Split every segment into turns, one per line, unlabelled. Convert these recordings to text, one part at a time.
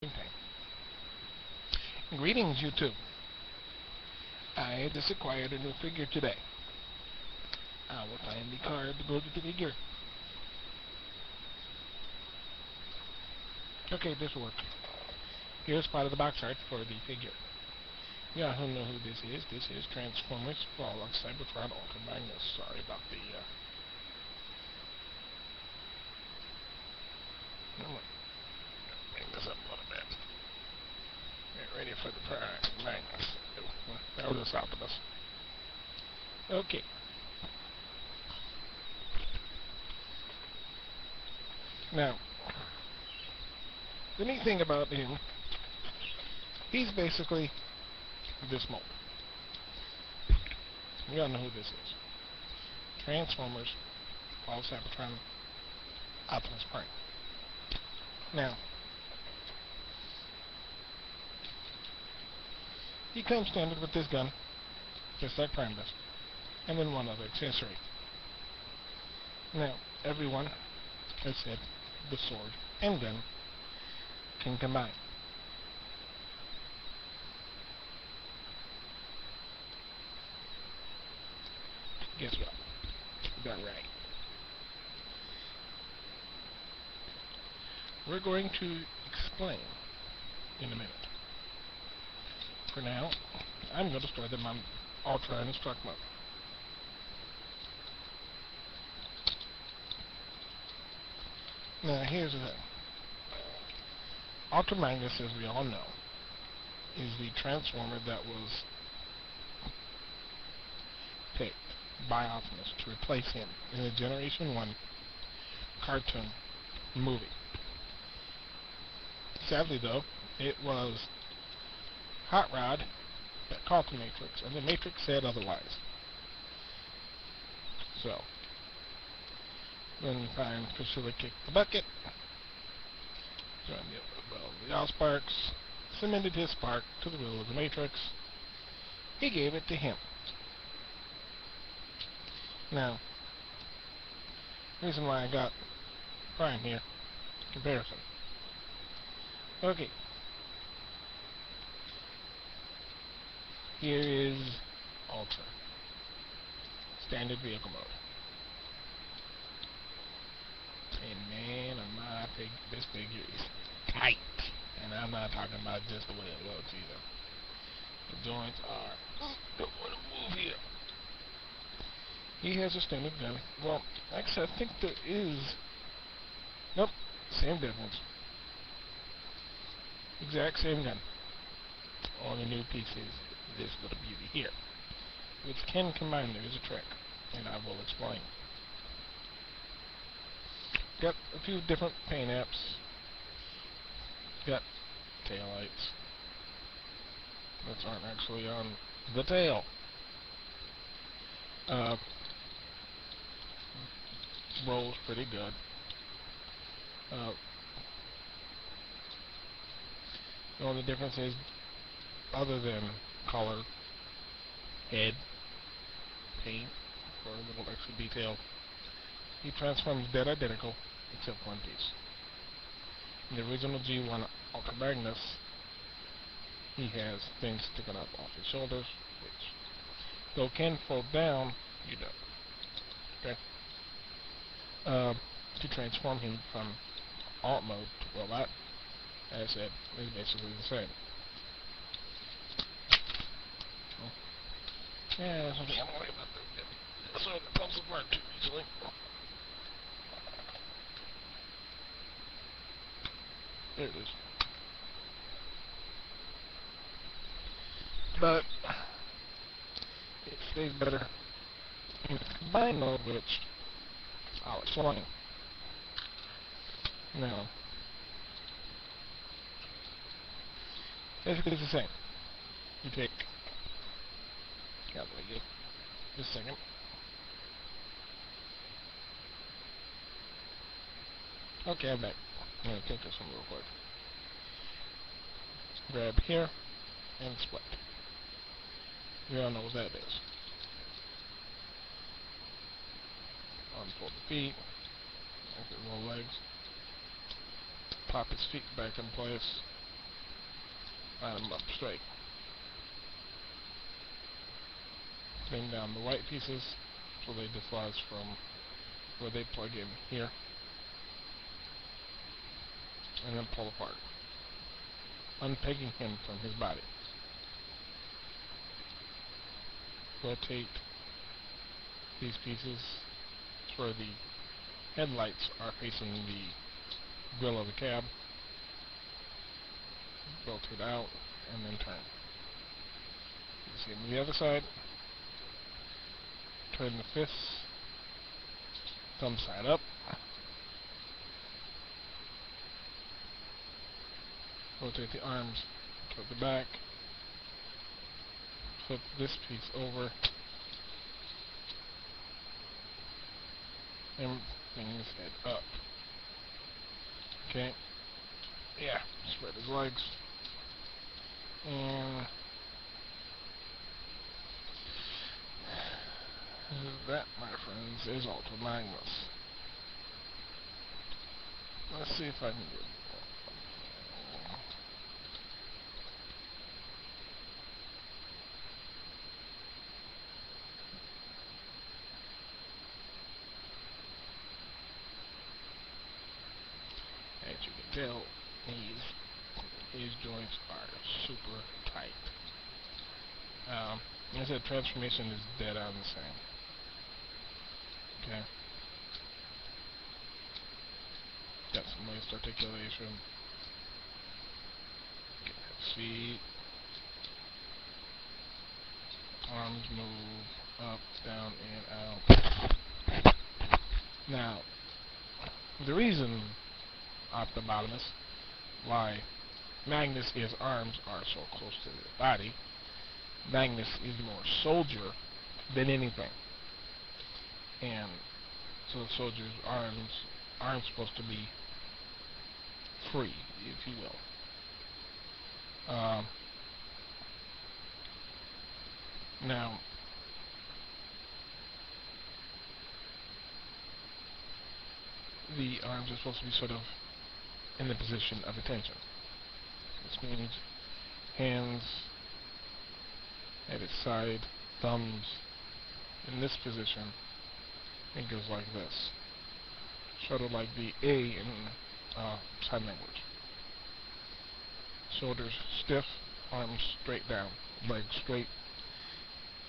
paint. Greetings, YouTube. I just acquired a new figure today. I will find the card to go to the figure. Okay, this worked. Here's part of the box art for the figure. Yeah, who know who this is? This is Transformers Fall of Cybertron Ultra Magnus. Sorry about the, I'm gonna bring this up a little bit. Get ready for the Prime Magnus. That was a stop with us. Okay. Now, the neat thing about him, he's basically this mold. You all know who this is. Transformers, Fall of Cybertron, Optimus Prime. Now, he comes standard with this gun, just like Prime does, and then one other accessory. Now, everyone, as said, the sword and gun can combine. Guess what? You got right. We're going to explain in a minute. For now, I'm going to store them on Ultra and Instruct mode. Now, here's the thing. Ultra Magnus, as we all know, is the Transformer that was picked by Optimus to replace him in the Generation 1 cartoon movie. Sadly, though, it was Hot Rod that caught the Matrix, and the Matrix said otherwise. So, when Prime Priscilla kicked the bucket, the Allsparks cemented his spark to the will of the Matrix. He gave it to him. Now, the reason why I got Prime here, comparison. Okay. Here is Ultra. Standard vehicle mode. And man, this figure is tight. And I'm not talking about just the way it looks either. The joints are... Don't want to move here. He has a standard gun. Well, actually, I think there is... Nope. Same difference. Exact same gun. On the new piece is this little beauty here, which can combine. There is a trick, and I will explain. Got a few different paint apps. Got taillights that aren't actually on the tail. Rolls pretty good. The only difference is, other than color, head, paint, for a little extra detail, he transforms dead identical, except one piece. In the original G1 Ultra Magnus, he has things sticking up off his shoulders, which, though can fold down, you don't. Okay? To transform him from alt mode to robot, as I said, is basically the same. Yeah, that's something I'm worried about. So it comes apart too easily. There it is. But it stays better in combined mode, which I'll explain. Now, basically it's the same. You take... Just a second. Okay, I'm back. I'm going to take this one real quick. Grab here and split. You all know what that is. Unfold the feet. Make it little legs. Pop his feet back in place. line them up straight. Bring down the white pieces so they dislodge from where they plug in here, and then pull apart, unpegging him from his body. Rotate these pieces where the headlights are facing the grill of the cab. Rotate out and then turn. You see him on the other side. Turn the fists, thumb side up. Rotate the arms toward the back. Flip this piece over. And bring his head up. Okay. Yeah. Spread his legs. And that, my friends, is Ultra Magnus. Let's see if I can get it. As you can tell, his joints are super tight. Like I said, transformation is dead on the same. Okay. Got some waist articulation. Get his feet. Arms move up, down, and out. Now, the reason, Ophthalmologist, why Magnus' arms are so close to his body, Magnus is more soldier than anything. And so the soldier's arms aren't supposed to be free, if you will. Now, the arms are supposed to be sort of in the position of attention. This means hands at his side, thumbs in this position, fingers like this. Sort of like the A in sign language. Shoulders stiff, arms straight down, legs straight,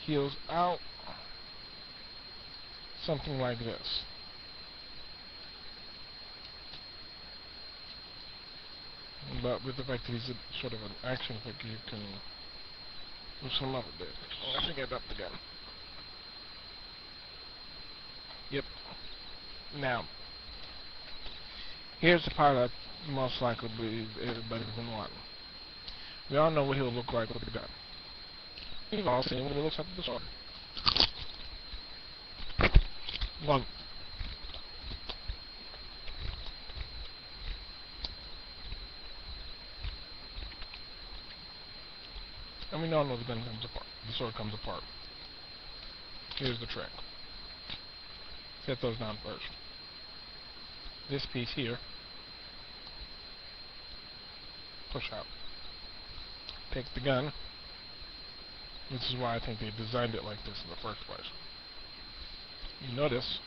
heels out, something like this. But with the fact that he's a sort of an action figure, you can loosen him up a bit. I think I dropped the gun. Yep. Now, here's the part I most likely believe everybody's been wanting. We all know what he'll look like with the gun. We've all seen what he looks like with the sword. One. And we all know the gun comes apart. The sword comes apart. Here's the trick. Set those down first. This piece here, push out. Take the gun. This is why I think they designed it like this in the first place. You notice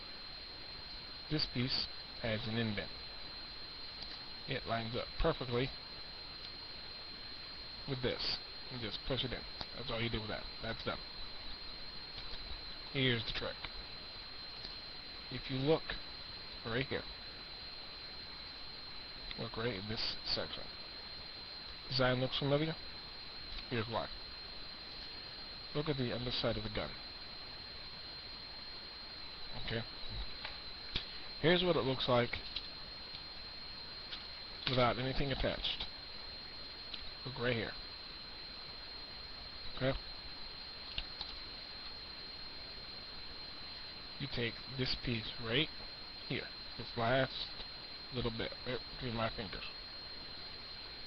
this piece has an indent. It lines up perfectly with this. You just push it in. That's all you do with that. That's done. Here's the trick. If you look right here, look right in this section. Design looks familiar? Here's why. Look at the underside of the gun. Okay. Here's what it looks like without anything attached. Look right here. Okay? You take this piece right here, this last little bit right between my fingers,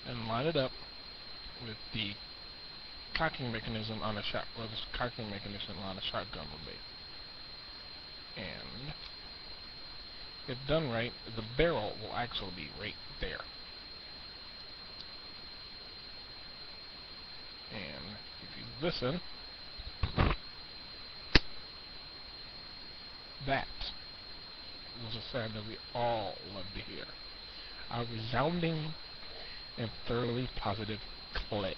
and line it up with the cocking mechanism on a shot, or this cocking mechanism on a shotgun would be. And if done right, the barrel will actually be right there. this in, that was a sound that we all love to hear. A resounding and thoroughly positive click.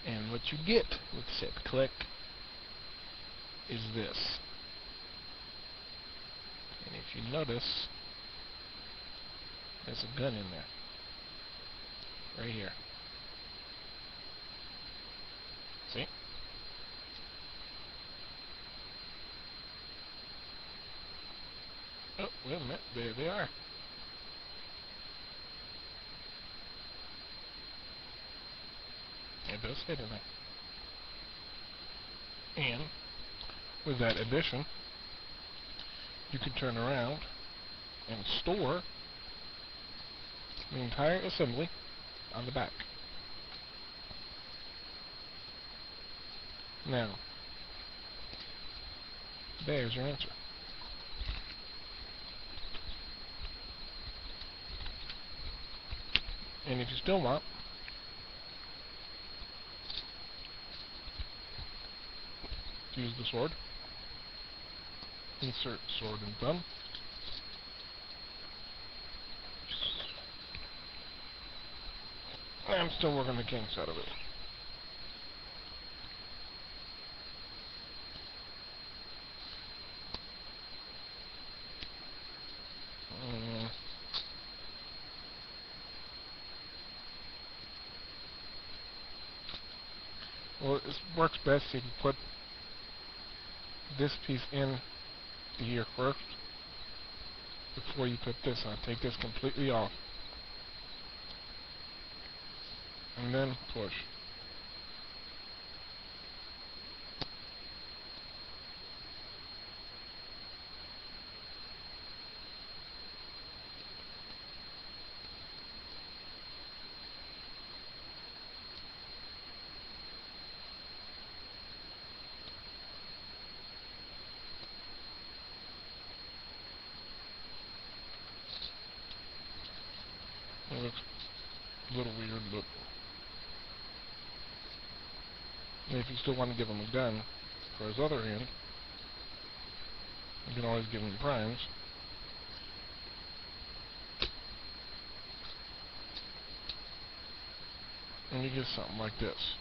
And what you get with said click is this. And if you notice, there's a gun in there. Right here. See? Oh, wait a minute. There they are. It does fit in there. And with that addition, you can turn around and store the entire assembly on the back. Now, there's your answer. And if you still want, use the sword. Insert sword and thumb. I'm still working the kinks out of it. Well, it works best if you put this piece in here first before you put this on. Take this completely off. And then push. It looks a little weird, but if you still want to give him a gun for his other hand, you can always give him primes. And you get something like this.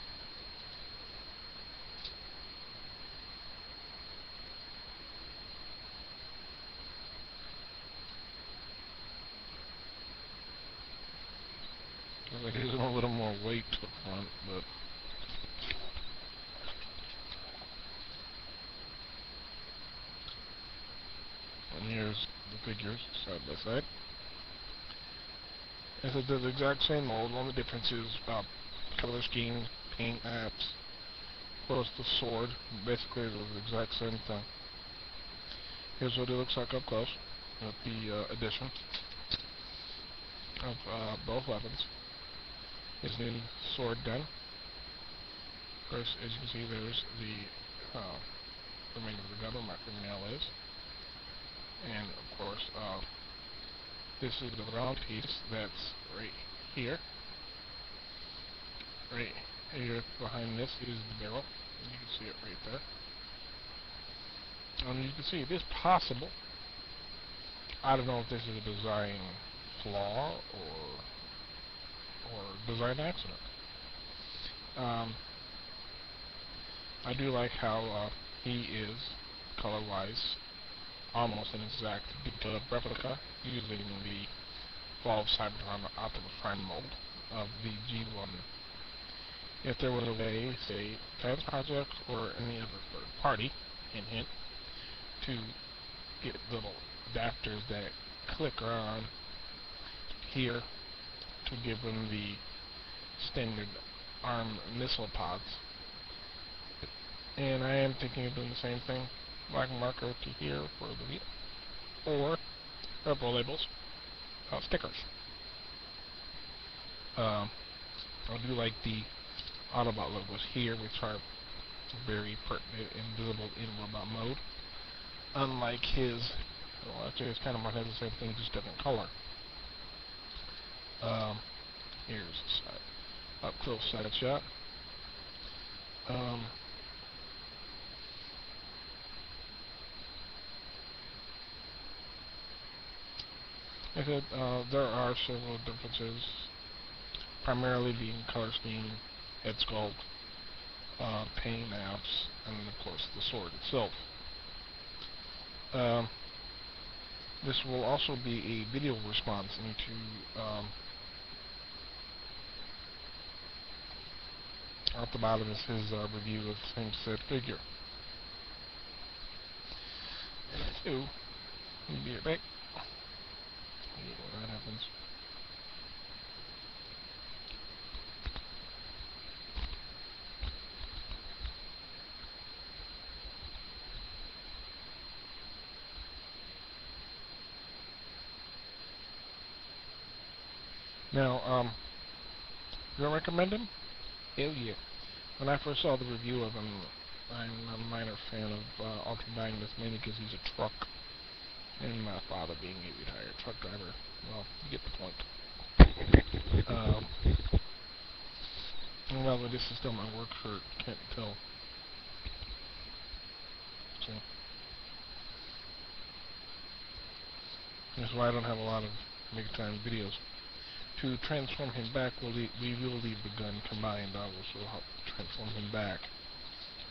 It gives him a little more weight to the front, but and here's the figures side by side. As it does the exact same mold, only difference is color scheme, paint apps, plus the sword. Basically, it does the exact same thing. Here's what it looks like up close with the addition of both weapons. His new sword gun. Of course, as you can see, there's the remainder of the gun where my fingernail is. And of course, this is the round piece that's right here. Right here behind this is the barrel. And you can see it right there. And you can see it is possible. I don't know if this is a design flaw or design accident. I do like how he is, color-wise, almost an exact detailed replica, using the Fall Cybertron Optimus Prime mold of the G1. If there was a way, say, Fans Project or any other third party, hint, to get little adapters that click on here to give them the standard ARM missile pods. And I am thinking of doing the same thing, black marker to here for the wheel, or purple labels, stickers. I do like the Autobot logos here, which are very pertinent and visible in robot mode. Unlike his, well, actually his counterpart has the same thing, just different color. Here's the side, up close side shot. Um, I said there are several differences, primarily being color scheme, head sculpt, paint apps, and of course the sword itself. Um, this will also be a video response into at the bottom is his review of the same said figure. So, we'll be right back. When that happens. Now, do I recommend him? Hell yeah. When I first saw the review of him, I'm a minor fan of Ultra Magnus, mainly because he's a truck, and my father being a retired truck driver. Well, you get the point. Well, this is still my work shirt, can't tell. So, that's why I don't have a lot of big time videos. To transform him back, we will leave the gun combined. I will show how to transform him back.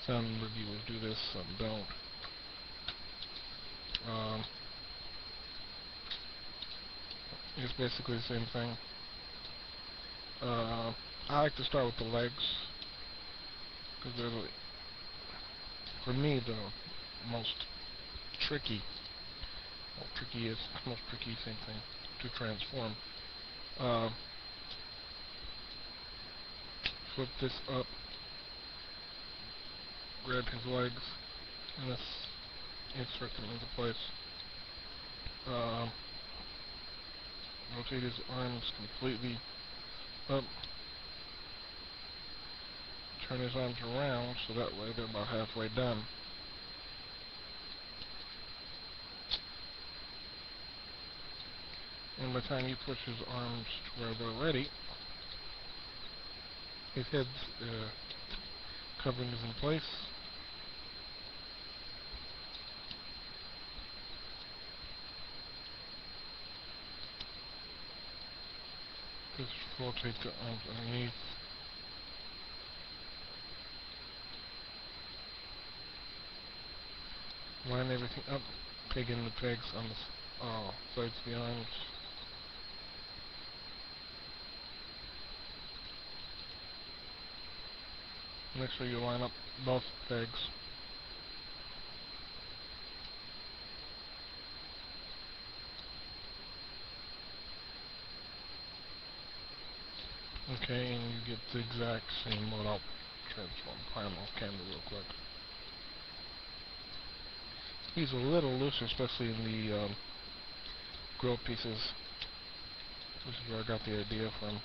Some reviewers do this, some don't. It's basically the same thing. I like to start with the legs, because they're, for me, the most tricky. Well, tricky is most tricky, same thing, to transform. Flip this up, grab his legs, and this insert them into place. Rotate his arms completely up, turn his arms around so that way they're about halfway done. And by the time you push his arms to where they're ready, his head's covering is in place. Just rotate the arms underneath. Line everything up, peg in the pegs on the sides of the arms. Make sure you line up both pegs. Okay, and you get the exact same mode. I'll transform climb off camera real quick. He's a little loose, especially in the grill pieces, which is where I got the idea from.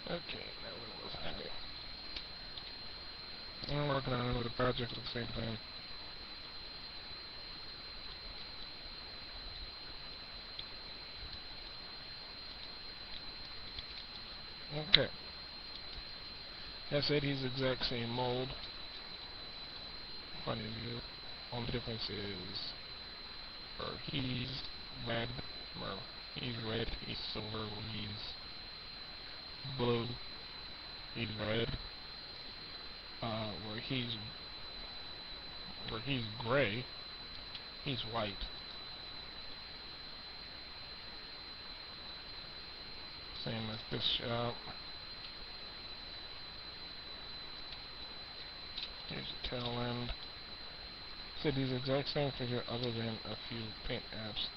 Okay, now where was I? I'm working on another project at the same time. Okay. I said he's the exact same mold. Funny view. Only difference is, he's red, he's red, he's silver, he's blue, he's red. Where he's gray, he's white. Same as this shop. Here's the tail end. So these exact same figure other than a few paint apps.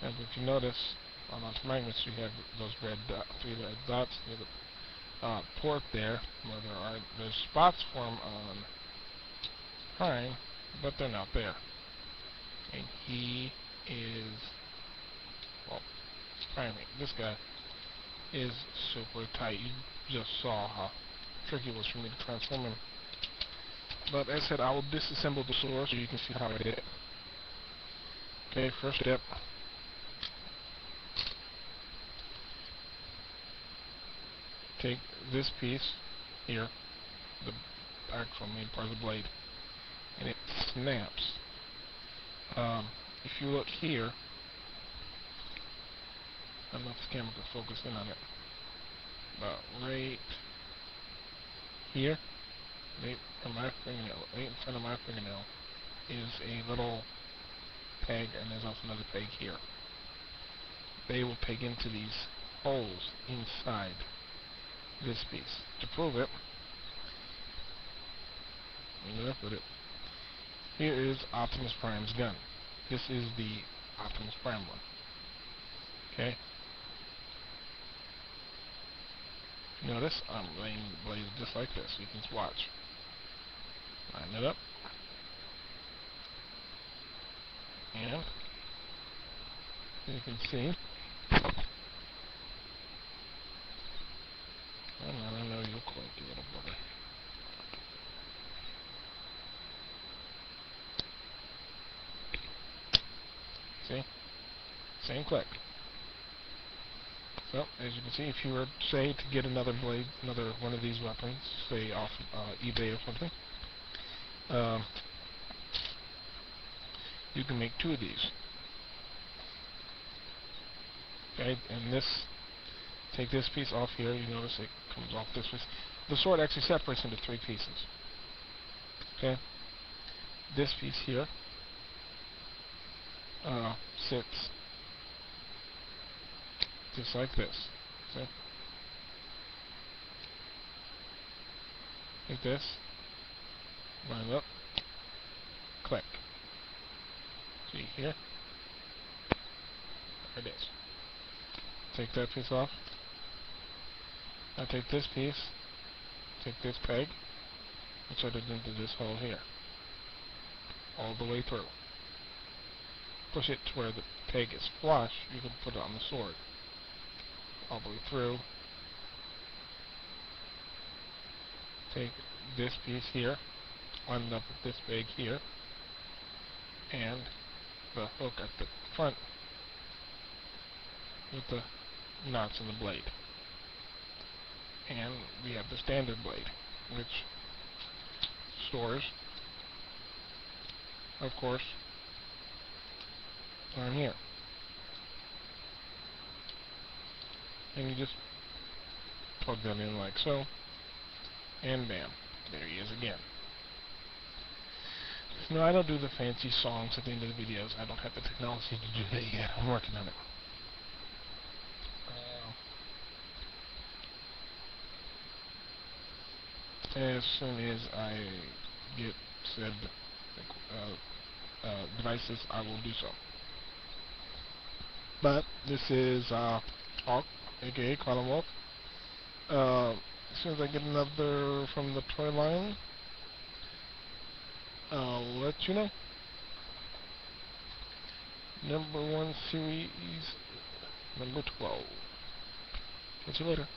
And if you notice, on those magnets you have those three red dots near the port there, where there's spots form on Prime, but they're not there. And he is, well, this guy is super tight. You just saw how tricky it was for me to transform him. But as I said, I will disassemble the sword so you can see how I did it. Okay, first step. Take this piece here, the actual main part of the blade, and it snaps. If you look here, I don't know if this camera can focus in on it, but right here, right in my fingernail, right in front of my fingernail, is a little peg, and there's also another peg here. They will peg into these holes inside this piece. To prove it, I'm going to put it. Here is Optimus Prime's gun. This is the Optimus Prime one. Okay? Notice I'm laying the blade just like this. You can watch. Line it up. And you can see. I know you'll click, you little bugger. See? Same click. So, as you can see, if you were, say, to get another blade, another one of these weapons, say off eBay or something, you can make two of these. Okay, and this, take this piece off here, you notice it comes off this piece. The sword actually separates into three pieces. Okay, this piece here sits just like this. See? Like this. Line up. Click. See here? There it is. Take that piece off. Now take this piece, take this peg, and set it into this hole here. All the way through. Push it to where the peg is flush, you can put it on the sword. All the way through. Take this piece here, line it up with this peg here, and the hook at the front with the knots in the blade. And we have the standard blade, which stores, of course, on here. And you just plug that in like so, and bam, there he is again. No, I don't do the fancy songs at the end of the videos. I don't have the technology to do that yet. I'm working on it. As soon as I get said devices, I will do so. But this is Hawk, aka Quantum Wolf. As soon as I get another from the toy line, I'll let you know. Number 1 series, number 12. Catch you later.